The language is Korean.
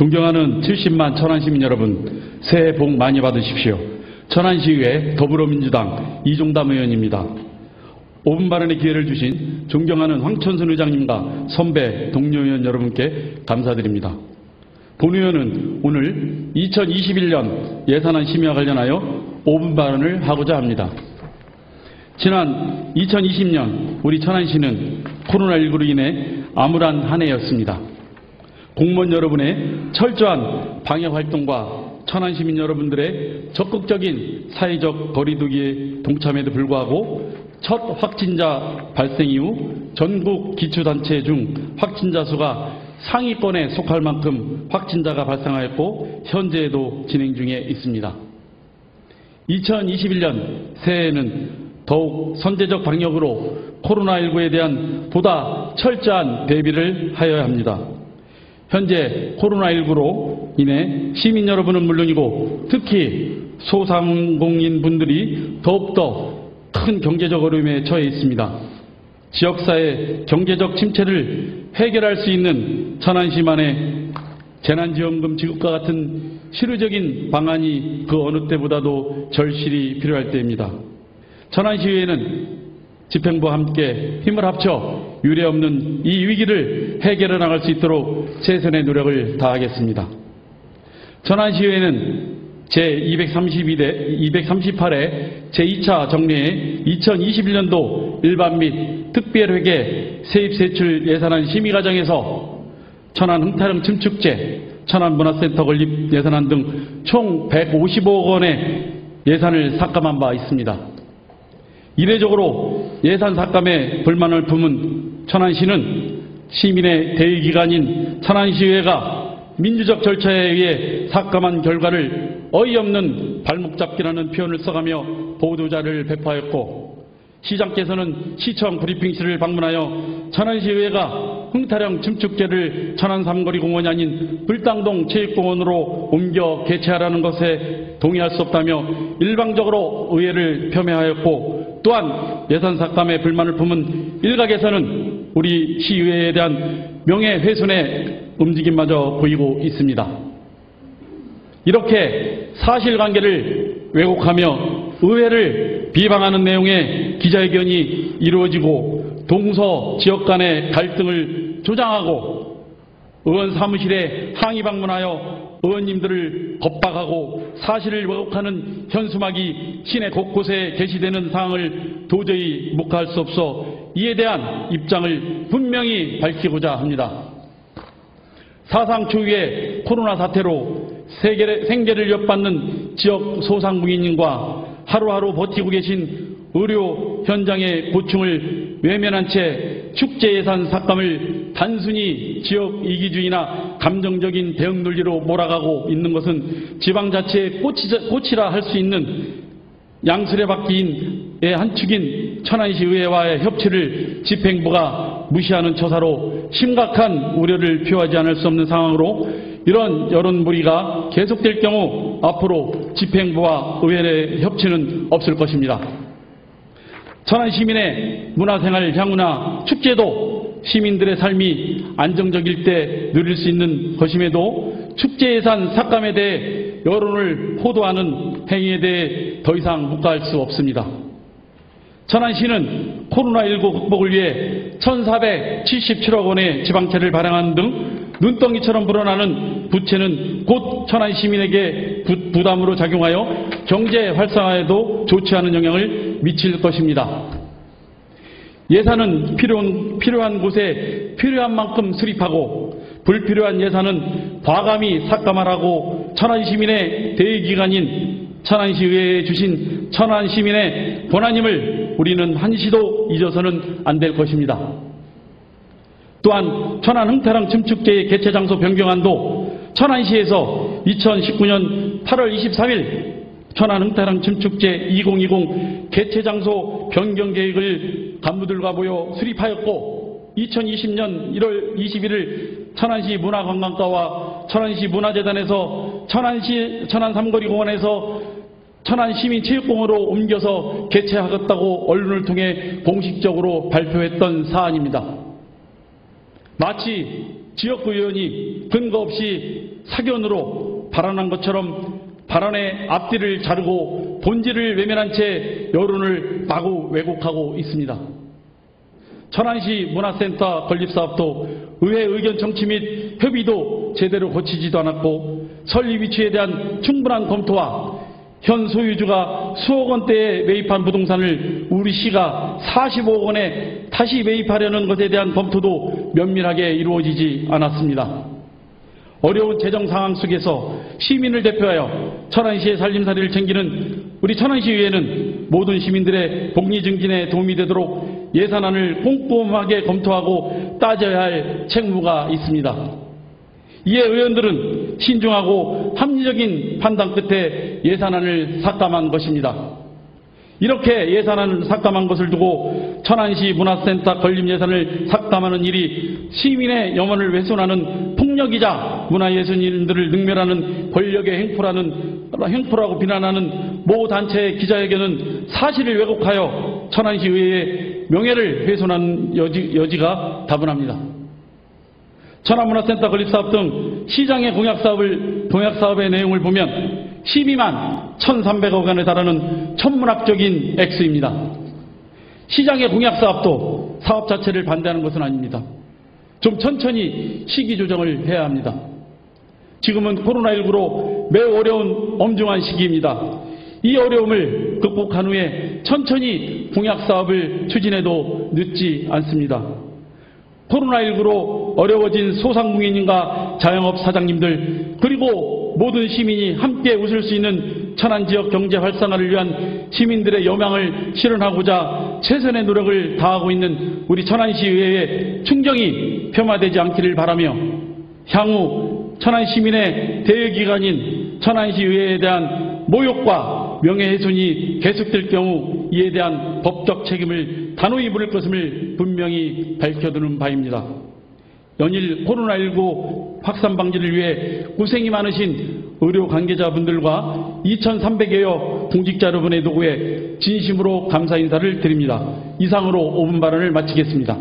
존경하는 70만 천안시민 여러분, 새해 복 많이 받으십시오. 천안시의회 더불어민주당 이종담 의원입니다. 5분 발언의 기회를 주신 존경하는 황천순 의장님과 선배 동료 의원 여러분께 감사드립니다. 본 의원은 오늘 2021년 예산안 심의와 관련하여 5분 발언을 하고자 합니다. 지난 2020년 우리 천안시는 코로나19로 인해 암울한 한 해였습니다. 공무원 여러분의 철저한 방역 활동과 천안시민 여러분들의 적극적인 사회적 거리두기에 동참에도 불구하고 첫 확진자 발생 이후 전국 기초단체 중 확진자 수가 상위권에 속할 만큼 확진자가 발생하였고 현재에도 진행 중에 있습니다. 2021년 새해에는 더욱 선제적 방역으로 코로나19에 대한 보다 철저한 대비를 하여야 합니다. 현재 코로나19로 인해 시민 여러분은 물론이고 특히 소상공인 분들이 더욱더 큰 경제적 어려움에 처해 있습니다. 지역사회 경제적 침체를 해결할 수 있는 천안시만의 재난지원금 지급과 같은 실효적인 방안이 그 어느 때보다도 절실히 필요할 때입니다. 천안시의회는 집행부와 함께 힘을 합쳐 유례없는 이 위기를 해결해 나갈 수 있도록 최선의 노력을 다하겠습니다. 천안시의회는 제238회 제2차 정례에 2021년도 일반 및 특별회계 세입세출 예산안 심의 과정에서 천안 흥타령 춤축제, 천안문화센터 건립 예산안 등 총 155억 원의 예산을 삭감한 바 있습니다. 이례적으로 예산 삭감에 불만을 품은 천안시는 시민의 대의기관인 천안시의회가 민주적 절차에 의해 삭감한 결과를 어이없는 발목잡기라는 표현을 써가며 보도자를 배포하였고, 시장께서는 시청 브리핑실을 방문하여 천안시의회가 흥타령 춤축제를 천안 삼거리 공원이 아닌 불당동 체육공원으로 옮겨 개최하라는 것에 동의할 수 없다며 일방적으로 의회를 폄훼하였고, 또한 예산 삭감에 불만을 품은 일각에서는 우리 시의회에 대한 명예훼손의 움직임마저 보이고 있습니다. 이렇게 사실관계를 왜곡하며 의회를 비방하는 내용의 기자회견이 이루어지고 동서 지역 간의 갈등을 조장하고 의원 사무실에 항의 방문하여 의원님들을 겁박하고 사실을 왜곡하는 현수막이 시내 곳곳에 게시되는 상황을 도저히 묵과할 수 없어 이에 대한 입장을 분명히 밝히고자 합니다. 사상 초유의 코로나 사태로 생계를 엿받는 지역 소상공인님과 하루하루 버티고 계신 의료 현장의 고충을 외면한 채 축제 예산 삭감을 단순히 지역 이기주의나 감정적인 대응 논리로 몰아가고 있는 것은 지방자치의 꽃이라 할 수 있는 양수레바퀴의 한 축인 천안시 의회와의 협치를 집행부가 무시하는 처사로 심각한 우려를 표하지 않을 수 없는 상황으로 이런 여론몰이가 계속될 경우 앞으로 집행부와 의회의 협치는 없을 것입니다. 천안 시민의 문화생활 향유나 축제도 시민들의 삶이 안정적일 때 누릴 수 있는 것임에도 축제 예산 삭감에 대해 여론을 호도하는 행위에 대해 더 이상 묵과할 수 없습니다. 천안시는 코로나19 극복을 위해 1,477억 원의 지방채를 발행하는 등 눈덩이처럼 불어나는 부채는 곧 천안 시민에게 부담으로 작용하여 경제 활성화에도 좋지 않은 영향을 미칠 것입니다. 예산은 필요한 곳에 필요한 만큼 수립하고 불필요한 예산은 과감히 삭감하라고 천안 시민의 대의기관인 천안시의회에 주신 천안 시민의 권한임을 우리는 한시도 잊어서는 안 될 것입니다. 또한 천안 흥타령 춤축제의 개최 장소 변경안도 천안시에서 2019년 8월 23일 천안 흥타령 춤축제 2020 개최 장소 변경 계획을 간부들과 모여 수립하였고 2020년 1월 21일 천안시 문화관광과와 천안시 문화재단에서 천안 삼거리 공원에서 천안 시민체육공원으로 옮겨서 개최하겠다고 언론을 통해 공식적으로 발표했던 사안입니다. 마치 지역구 의원이 근거 없이 사견으로 발언한 것처럼 발언의 앞뒤를 자르고 본질을 외면한 채 여론을 마구 왜곡하고 있습니다. 천안시 문화센터 건립사업도 의회 의견 청취 및 협의도 제대로 거치지도 않았고 설립 위치에 대한 충분한 검토와 현 소유주가 수억 원대에 매입한 부동산을 우리 시가 45억 원에 다시 매입하려는 것에 대한 검토도 면밀하게 이루어지지 않았습니다. 어려운 재정 상황 속에서 시민을 대표하여 천안시의 살림살이를 챙기는 우리 천안시의회는 모든 시민들의 복리 증진에 도움이 되도록 예산안을 꼼꼼하게 검토하고 따져야 할 책무가 있습니다. 이에 의원들은 신중하고 합리적인 판단 끝에 예산안을 삭감한 것입니다. 이렇게 예산안을 삭감한 것을 두고 천안시 문화센터 건립 예산을 삭감하는 일이 시민의 염원을 훼손하는 폭력이자 문화예술인들을 능멸하는 권력의 행포라고 비난하는 모 단체의 기자회견은 사실을 왜곡하여 천안시 의회의 명예를 훼손하는 여지가 다분합니다. 천안문화센터 건립사업 등 시장의 공약사업의 내용을 보면 12만 1,300억 원에 달하는 천문학적인 액수입니다. 시장의 공약사업도 사업 자체를 반대하는 것은 아닙니다. 좀 천천히 시기 조정을 해야 합니다. 지금은 코로나19로 매우 어려운 엄중한 시기입니다. 이 어려움을 극복한 후에 천천히 공약사업을 추진해도 늦지 않습니다. 코로나19로 어려워진 소상공인과 자영업 사장님들 그리고 모든 시민이 함께 웃을 수 있는 천안 지역 경제 활성화를 위한 시민들의 여망을 실현하고자 최선의 노력을 다하고 있는 우리 천안시 의회의 충정이 폄하되지 않기를 바라며 향후 천안 시민의 대의기관인 천안시 의회에 대한 모욕과 명예훼손이 계속될 경우 이에 대한 법적 책임을 단호히 물을 것임을 분명히 밝혀두는 바입니다. 연일 코로나19 확산 방지를 위해 고생이 많으신 의료 관계자분들과 2,300여여 공직자 여러분의 도구에 진심으로 감사 인사를 드립니다. 이상으로 5분 발언을 마치겠습니다.